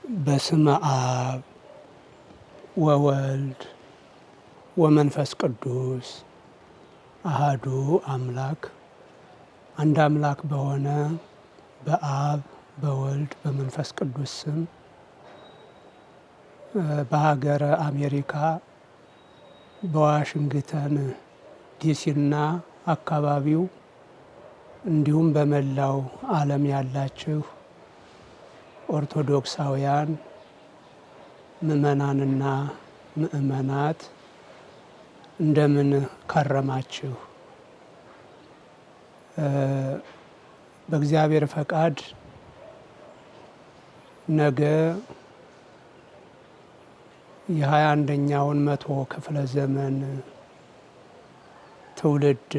በስመ አብ ወወልድ ወመንፈስ ቅዱስ አሃዱ አምላክ አንድ አምላክ በሆነ በአብ በወልድ በመንፈስ ቅዱስ ስም በሀገረ አሜሪካ በዋሽንግተን ዲሲና አካባቢው እንዲሁም በመላው ዓለም ያላችሁ ኦርቶዶክሳውያን ምእመናንና ምእመናት እንደምን ከረማችሁ? በእግዚአብሔር ፈቃድ ነገ የ21ኛውን መቶ ክፍለ ዘመን ትውልድ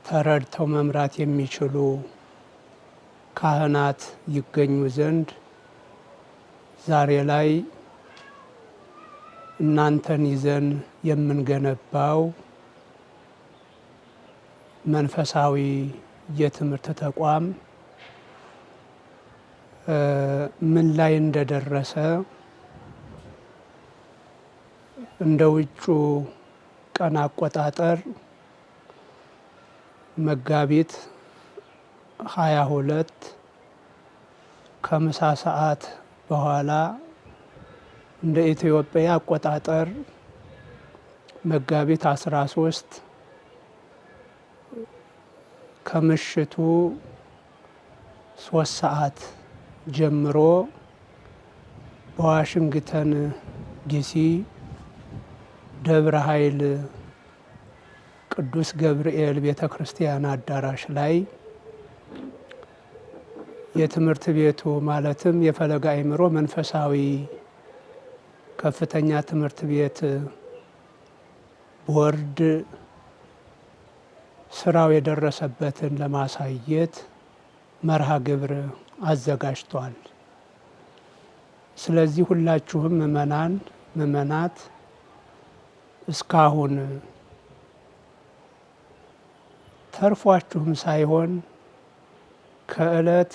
ተረድተው መምራት የሚችሉ ካህናት ይገኙ ዘንድ ዛሬ ላይ እናንተን ይዘን የምንገነባው መንፈሳዊ የትምህርት ተቋም ምን ላይ እንደደረሰ እንደ ውጩ ቀን አቆጣጠር መጋቢት 22 ከምሳ ሰዓት በኋላ እንደ ኢትዮጵያ አቆጣጠር መጋቢት 13 ከምሽቱ 3 ሰዓት ጀምሮ በዋሽንግተን ዲሲ ደብረ ኃይል ቅዱስ ገብርኤል ቤተ ክርስቲያን አዳራሽ ላይ የትምህርት ቤቱ ማለትም የፈለገ አእምሮ መንፈሳዊ ከፍተኛ ትምህርት ቤት ቦርድ ስራው የደረሰበትን ለማሳየት መርሃ ግብር አዘጋጅቷል። ስለዚህ ሁላችሁም ምእመናን ምእመናት እስካሁን ተርፏችሁም ሳይሆን ከዕለት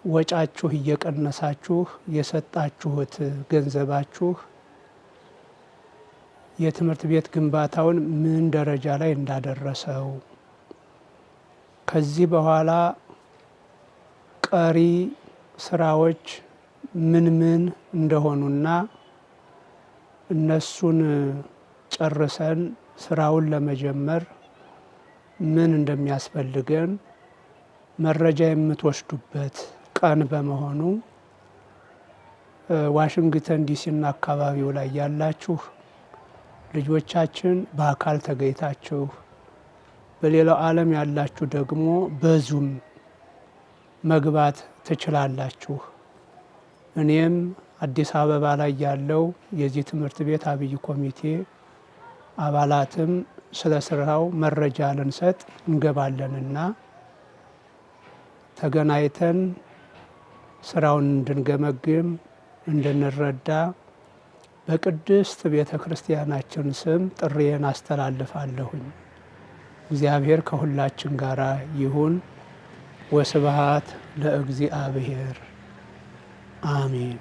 ወጫችሁ እየቀነሳችሁ የሰጣችሁት ገንዘባችሁ የትምህርት ቤት ግንባታውን ምን ደረጃ ላይ እንዳደረሰው ከዚህ በኋላ ቀሪ ስራዎች ምን ምን እንደሆኑና እነሱን ጨርሰን ስራውን ለመጀመር ምን እንደሚያስፈልገን መረጃ የምትወስዱበት ቀን በመሆኑ ዋሽንግተን ዲሲና አካባቢው ላይ ያላችሁ ልጆቻችን በአካል ተገኝታችሁ በሌላው ዓለም ያላችሁ ደግሞ በዙም መግባት ትችላላችሁ። እኔም አዲስ አበባ ላይ ያለው የዚህ ትምህርት ቤት አብይ ኮሚቴ አባላትም ስለ ስራው መረጃ ልንሰጥ እንገባለንና ተገናኝተን ስራውን እንድንገመግም እንድንረዳ በቅድስት ቤተ ክርስቲያናችን ስም ጥሪዬን አስተላልፋለሁኝ። እግዚአብሔር ከሁላችን ጋር ይሁን። ወስብሐት ለእግዚአብሔር አሜን።